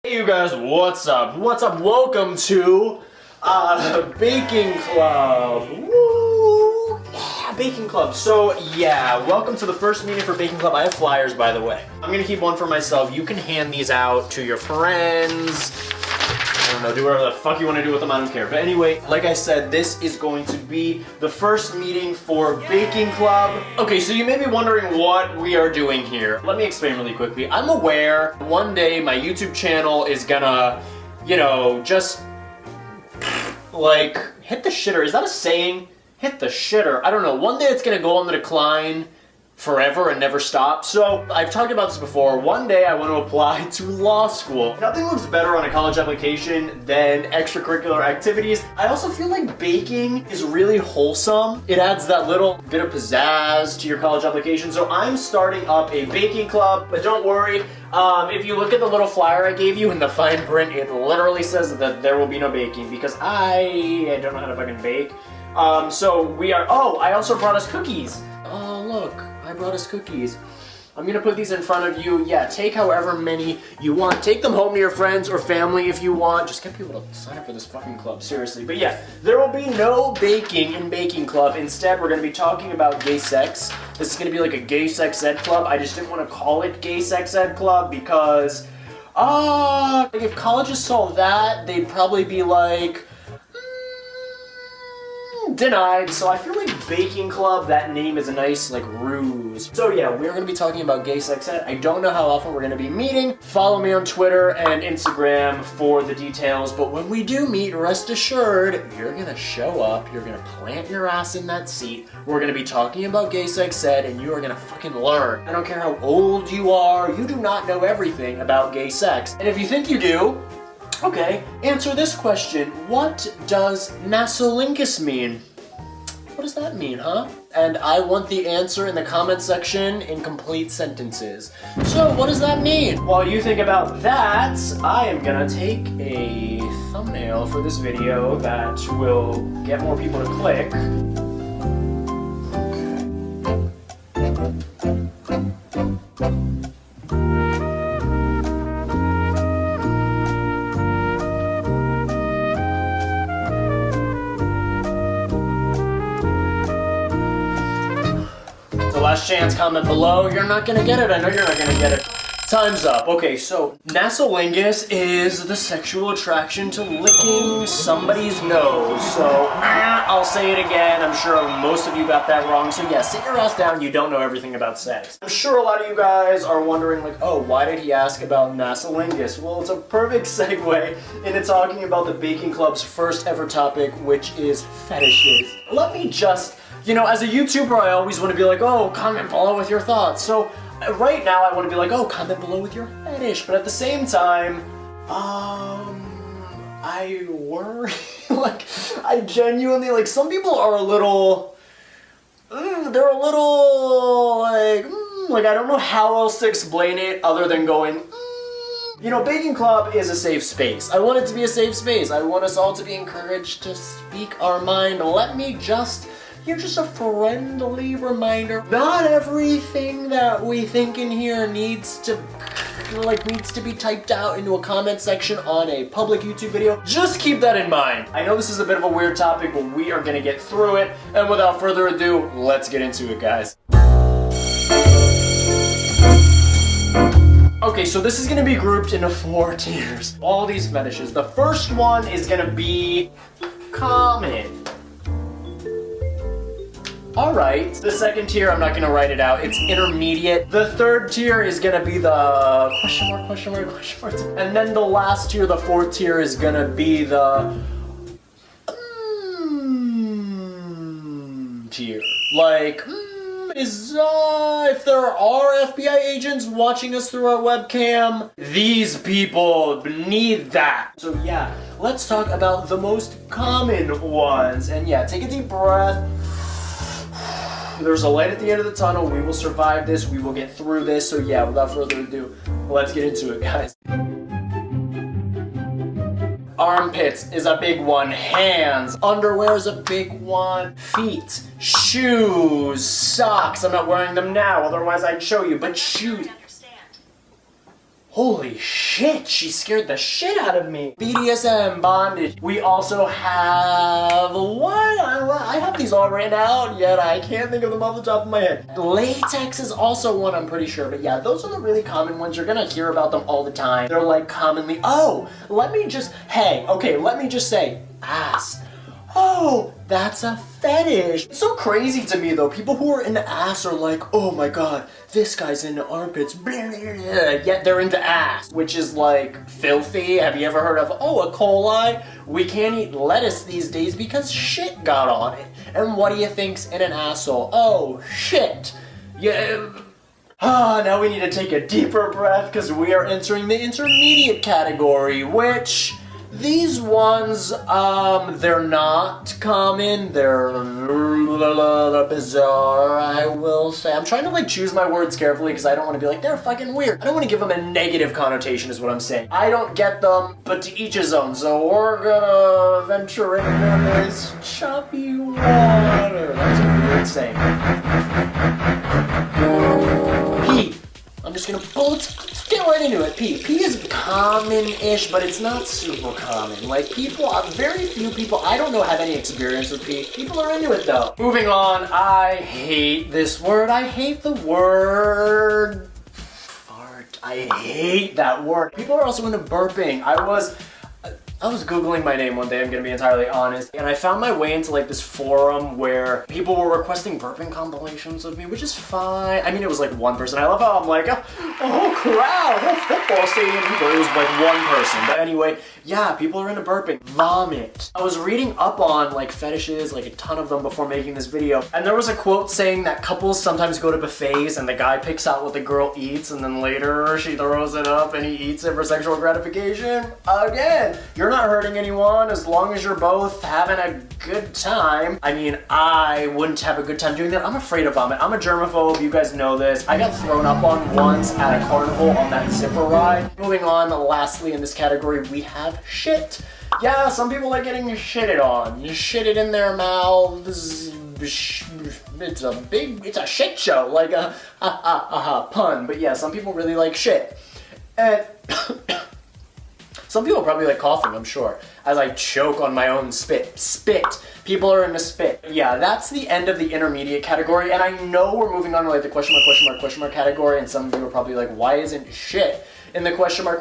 Hey you guys, what's up? What's up? Welcome to Baking Club. Woo! Yeah, Baking Club. So yeah, welcome to the first meeting for Baking Club. I have flyers, by the way. I'm gonna keep one for myself. You can hand these out to your friends. I don't know, do whatever the fuck you want to do with them, I don't care. But anyway, like I said, this is going to be the first meeting for Baking Club. Okay, so you may be wondering what we are doing here. Let me explain really quickly. I'm aware one day my YouTube channel is gonna, you know, just like hit the shitter. Is that a saying? Hit the shitter. I don't know. One day it's gonna go on the decline forever and never stop. So I've talked about this before. One day I want to apply to law school. Nothing looks better on a college application than extracurricular activities. I also feel like baking is really wholesome. It adds that little bit of pizzazz to your college application. So I'm starting up a baking club, but don't worry. If you look at the little flyer I gave you in the fine print, it literally says that there will be no baking because I don't know how to fucking bake. So we are, oh, I also brought us cookies. Oh, look. I brought us cookies. I'm gonna put these in front of you. Yeah, take however many you want. Take them home to your friends or family if you want. Just get people to sign up for this fucking club, seriously. But yeah, there will be no baking in Baking Club. Instead, we're gonna be talking about gay sex. This is gonna be like a gay sex ed club. I just didn't want to call it gay sex ed club because, like if colleges saw that, they'd probably be like, denied. So I feel like Baking Club, that name is a nice like ruse. So yeah, we're gonna be talking about gay sex ed. I don't know how often we're gonna be meeting. Follow me on Twitter and Instagram for the details, but when we do meet, rest assured, you're gonna show up, you're gonna plant your ass in that seat, we're gonna be talking about gay sex ed, and you are gonna fucking learn. I don't care how old you are, you do not know everything about gay sex. And if you think you do, okay, answer this question. What does nasolingus mean? What does that mean, huh? And I want the answer in the comment section in complete sentences. So what does that mean? While you think about that, I am gonna take a thumbnail for this video that will get more people to click. Last chance, comment below. You're not gonna get it. I know you're not gonna get it. Time's up. Okay, so nasolingus is the sexual attraction to licking somebody's nose. So I'll say it again. I'm sure most of you got that wrong. So yeah, sit your ass down. You don't know everything about sex. I'm sure a lot of you guys are wondering like, oh, why did he ask about nasolingus? Well, it's a perfect segue into talking about the Baking Club's first ever topic, which is fetishes. Let me just, you know, as a YouTuber, I always want to be like, oh, comment below with your thoughts. So right now, I want to be like, oh, comment below with your fetish. But at the same time, I worry. Like, I genuinely, like, some people are a little, they're a little, like, I don't know how else to explain it other than going, You know, Baking Club is a safe space. I want it to be a safe space. I want us all to be encouraged to speak our mind. Let me just, here's just a friendly reminder. Not everything that we think in here needs to be typed out into a comment section on a public YouTube video. Just keep that in mind. I know this is a bit of a weird topic, but we are gonna get through it. And without further ado, let's get into it, guys. Okay, so this is gonna be grouped into 4 tiers. All these fetishes. The first one is gonna be common. Alright, the second tier, I'm not gonna write it out, it's intermediate. The third tier is gonna be the question mark. And then the last tier, the 4th tier, is gonna be the tier. Like, if there are FBI agents watching us through our webcam, these people need that. So yeah, let's talk about the most common ones. And yeah, take a deep breath. There's a light at the end of the tunnel. We will survive this. We will get through this. So yeah, without further ado, let's get into it, guys. Armpits is a big one. Hands. Underwear is a big one. Feet. Shoes. Socks. I'm not wearing them now, otherwise I'd show you, but shoes. Holy shit, she scared the shit out of me. BDSM, bondage. We also have, what? I have these all written out, yet I can't think of them off the top of my head. Latex is also one, I'm pretty sure, but yeah, those are the really common ones. You're gonna hear about them all the time. They're like commonly, let me just say, ass. Oh, that's a fetish. It's so crazy to me though. People who are into ass are like, oh my god, this guy's into armpits, yet they're into ass, which is like filthy. Have you ever heard of, E. coli? We can't eat lettuce these days because shit got on it. And what do you think's in an asshole? Oh, shit. Yeah. Now we need to take a deeper breath because we are entering the intermediate category, which these ones, they're not common, they're bizarre, I will say. I'm trying to like choose my words carefully because I don't want to be like, they're fucking weird. I don't want to give them a negative connotation is what I'm saying. I don't get them, but to each his own. So we're gonna venture into this choppy water. That's a weird saying. Pee. I'm just gonna let's get right into it. Pee. Pee is common-ish, but it's not super common. Like very few people, I don't know, have any experience with pee. People are into it though. Moving on, I hate this word. I hate the word fart. I hate that word. People are also into burping. I was Googling my name one day, I'm gonna be entirely honest, and I found my way into like this forum where people were requesting burping compilations of me, which is fine. I mean, it was like one person. I love how I'm like, a whole crowd, whole football stadium people. It was like one person. But anyway, yeah, people are into burping. Vomit. I was reading up on like fetishes, like a ton of them before making this video, and there was a quote saying that couples sometimes go to buffets and the guy picks out what the girl eats and then later she throws it up and he eats it for sexual gratification. Again, you're not hurting anyone as long as you're both having a good time. I mean, I wouldn't have a good time doing that. I'm afraid of vomit. I'm a germaphobe, you guys know this. I got thrown up on once at a carnival on that zipper ride. Moving on, lastly in this category, we have shit. Yeah, some people like getting shitted on. You shit it in their mouths. It's a shit show, like a pun. But yeah, some people really like shit. And some people probably like coughing, I'm sure, as I choke on my own spit. Spit. People are into spit. Yeah, that's the end of the intermediate category, and I know we're moving on to like the question mark category, and some of you are probably like, why isn't shit in the question mark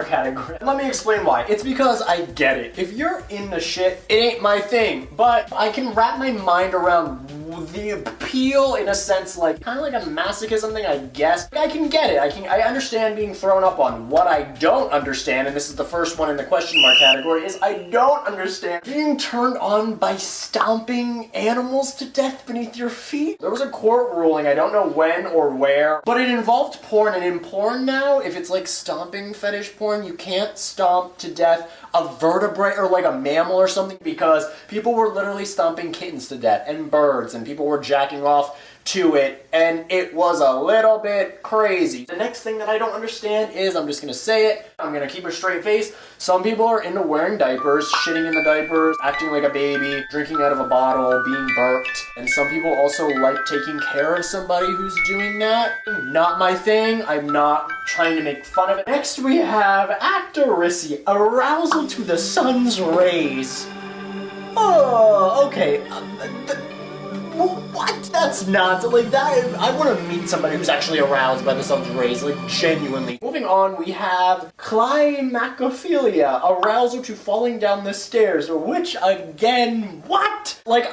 category? Let me explain why. It's because I get it. If you're into shit, it ain't my thing, but I can wrap my mind around the appeal in a sense, like kind of like a masochism thing, I guess. I can get it. I understand being thrown up on. What I don't understand, and this is the first one in the question mark category, is I don't understand being turned on by stomping animals to death beneath your feet. There was a court ruling, I don't know when or where, but it involved porn, and in porn now, if it's like stomping fetish porn, you can't stomp to death a vertebrate or like a mammal or something, because people were literally stomping kittens to death and birds, and people were jacking off to it, and it was a little bit crazy. The next thing that I don't understand is, I'm just gonna say it, I'm gonna keep a straight face, some people are into wearing diapers, shitting in the diapers, acting like a baby, drinking out of a bottle, being burped, and some people also like taking care of somebody who's doing that. Not my thing, I'm not trying to make fun of it. Next we have actoracy, arousal to the sun's rays. Oh, okay. What? That's not, like, that, I want to meet somebody who's actually aroused by the sun's rays, like, genuinely. Moving on, we have climacophilia, arousal to falling down the stairs, which, again, what? Like,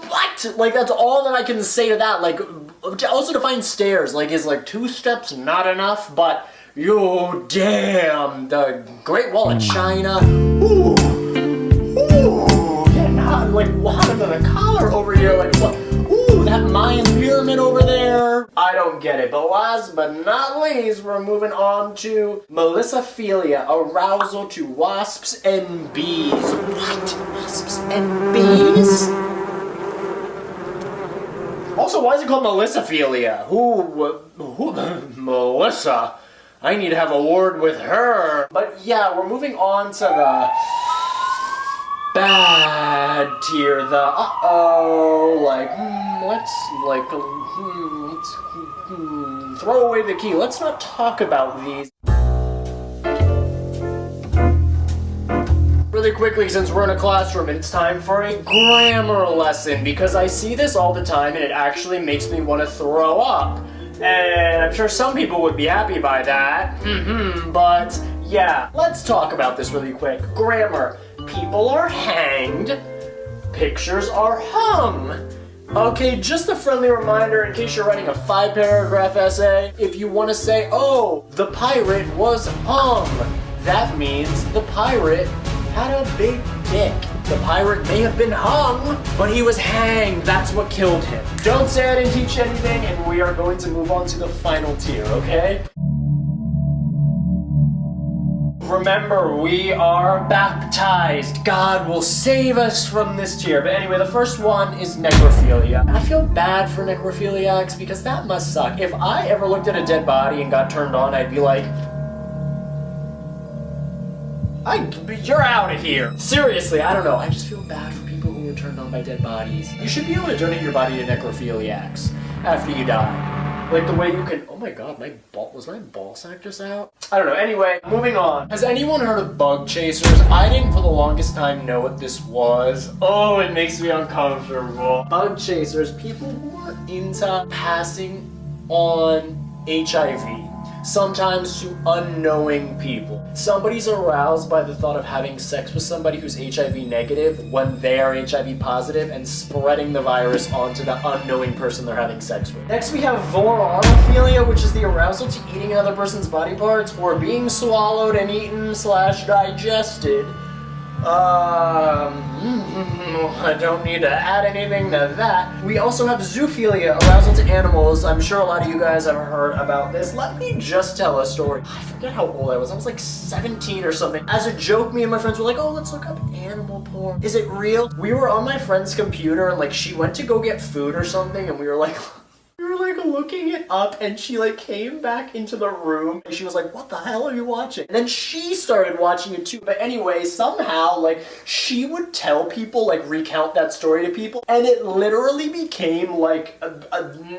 what? Like, that's all that I can say to that, like, also define stairs, like, is, like, 2 steps not enough, but, yo, damn, the Great Wall of China, ooh. Like, hot under the collar over here, like, what? Ooh, that Mayan pyramid over there. I don't get it, but last but not least, we're moving on to melissophilia, arousal to wasps and bees. What? Wasps and bees? Also, why is it called melissophilia? Who, Melissa? I need to have a word with her. But yeah, we're moving on to the bad tier, the uh-oh, like, let's throw away the key. Let's not talk about these. Really quickly, since we're in a classroom, it's time for a grammar lesson, because I see this all the time and it actually makes me want to throw up. And I'm sure some people would be happy by that. But yeah, let's talk about this really quick. Grammar. People are hanged. Pictures are hung. Okay, just a friendly reminder in case you're writing a 5-paragraph essay. If you want to say, oh, the pirate was hung, that means the pirate had a big dick. The pirate may have been hung, but he was hanged. That's what killed him. Don't say I didn't teach you anything, and we are going to move on to the final tier, okay? Remember, we are baptized. God will save us from this tier. But anyway, the first one is necrophilia. I feel bad for necrophiliacs because that must suck. If I ever looked at a dead body and got turned on, I'd be like, you're out of here. Seriously, I don't know. I just feel bad for people who are turned on by dead bodies. You should be able to donate your body to necrophiliacs after you die. Like the way you can, oh my god, was my ball sack just out? I don't know. Anyway, moving on. Has anyone heard of bug chasers? I didn't for the longest time know what this was. Oh, it makes me uncomfortable. Bug chasers, people who are into passing on HIV. Sometimes to unknowing people. Somebody's aroused by the thought of having sex with somebody who's HIV negative when they are HIV positive and spreading the virus onto the unknowing person they're having sex with. Next we have vorophilia, which is the arousal to eating another person's body parts or being swallowed and eaten / digested. I don't need to add anything to that. We also have zoophilia, arousal to animals. I'm sure a lot of you guys have heard about this. Let me just tell a story. I forget how old I was. I was like 17 or something. As a joke, me and my friends were like, oh, let's look up animal porn. Is it real? We were on my friend's computer and like she went to go get food or something and we were like looking it up and she like came back into the room and she was like, what the hell are you watching? And then she started watching it too. But anyway, somehow like she would tell people, like recount that story to people and it literally became like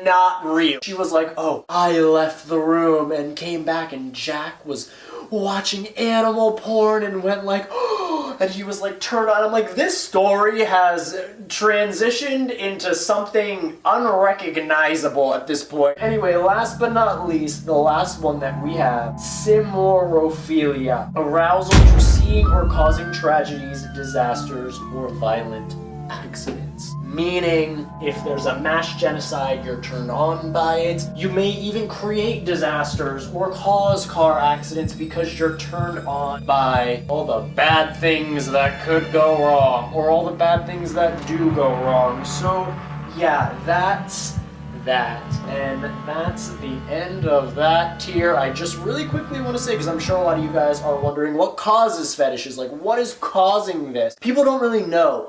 not real. She was like, oh, I left the room and came back and Jack was watching animal porn and went like, oh, and he was like turned on. I'm like, this story has transitioned into something unrecognizable at this point. Anyway, last but not least, the last one that we have, symorophilia, arousal to seeing or causing tragedies, disasters, or violent accidents. Meaning, if there's a mass genocide, you're turned on by it. You may even create disasters or cause car accidents because you're turned on by all the bad things that could go wrong, or all the bad things that do go wrong. So, yeah, that's that. And that's the end of that tier. I just really quickly want to say, because I'm sure a lot of you guys are wondering, what causes fetishes? Like, what is causing this? People don't really know.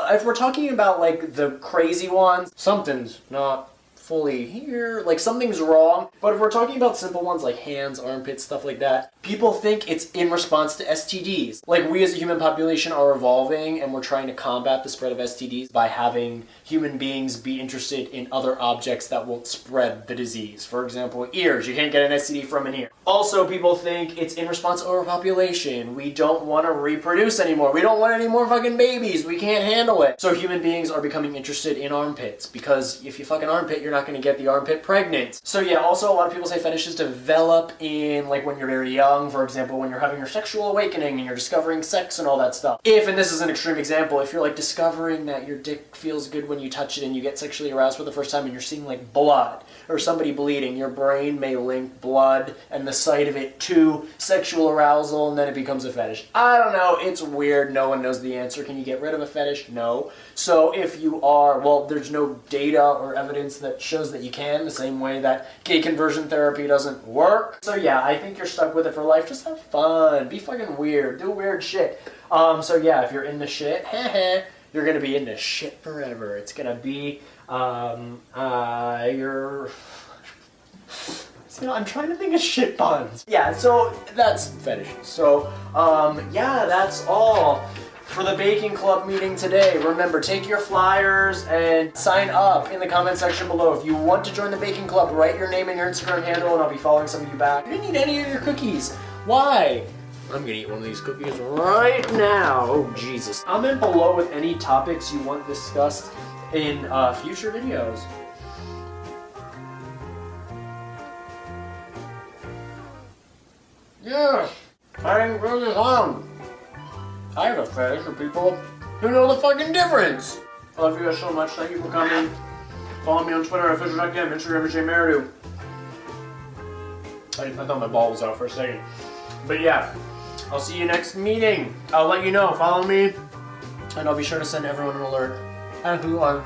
If we're talking about, like, the crazy ones, something's not fully here, like something's wrong. But if we're talking about simple ones like hands, armpits, stuff like that, people think it's in response to STDs. Like, we as a human population are evolving and we're trying to combat the spread of STDs by having human beings be interested in other objects that won't spread the disease. For example, ears. You can't get an STD from an ear. Also, people think it's in response to overpopulation. We don't want to reproduce anymore. We don't want any more fucking babies. We can't handle it. So human beings are becoming interested in armpits because if you fuck an armpit, you're not going to get the armpit pregnant. So yeah, also a lot of people say fetishes develop in like when you're very young, for example, when you're having your sexual awakening and you're discovering sex and all that stuff. If, and this is an extreme example, if you're like discovering that your dick feels good when you touch it and you get sexually aroused for the first time and you're seeing like blood or somebody bleeding, your brain may link blood and the sight of it to sexual arousal and then it becomes a fetish. I don't know, it's weird, no one knows the answer. Can you get rid of a fetish? No. So if you are, well, there's no data or evidence that shows that you can, the same way that gay conversion therapy doesn't work. So yeah, I think you're stuck with it for life. Just have fun, be fucking weird, do weird shit. So yeah, if you're into shit, you're gonna be into shit forever. It's gonna be, you're... I'm trying to think of shit puns. Yeah, so that's fetishes. So, yeah, that's all for the Baking Club meeting today. Remember, take your flyers and sign up in the comment section below. If you want to join the Baking Club, write your name and your Instagram handle and I'll be following some of you back. You didn't eat any of your cookies. Why? I'm gonna eat one of these cookies right now. Oh, Jesus. Comment below with any topics you want discussed in future videos. Yeah, I ain't really long. I have a fetish for people who know the fucking difference. I love you guys so much. Thank you for coming. Follow me on Twitter, official.cam, Instagram, Merridew. I thought my ball was out for a second. But yeah, I'll see you next meeting. I'll let you know. Follow me, and I'll be sure to send everyone an alert. And who on.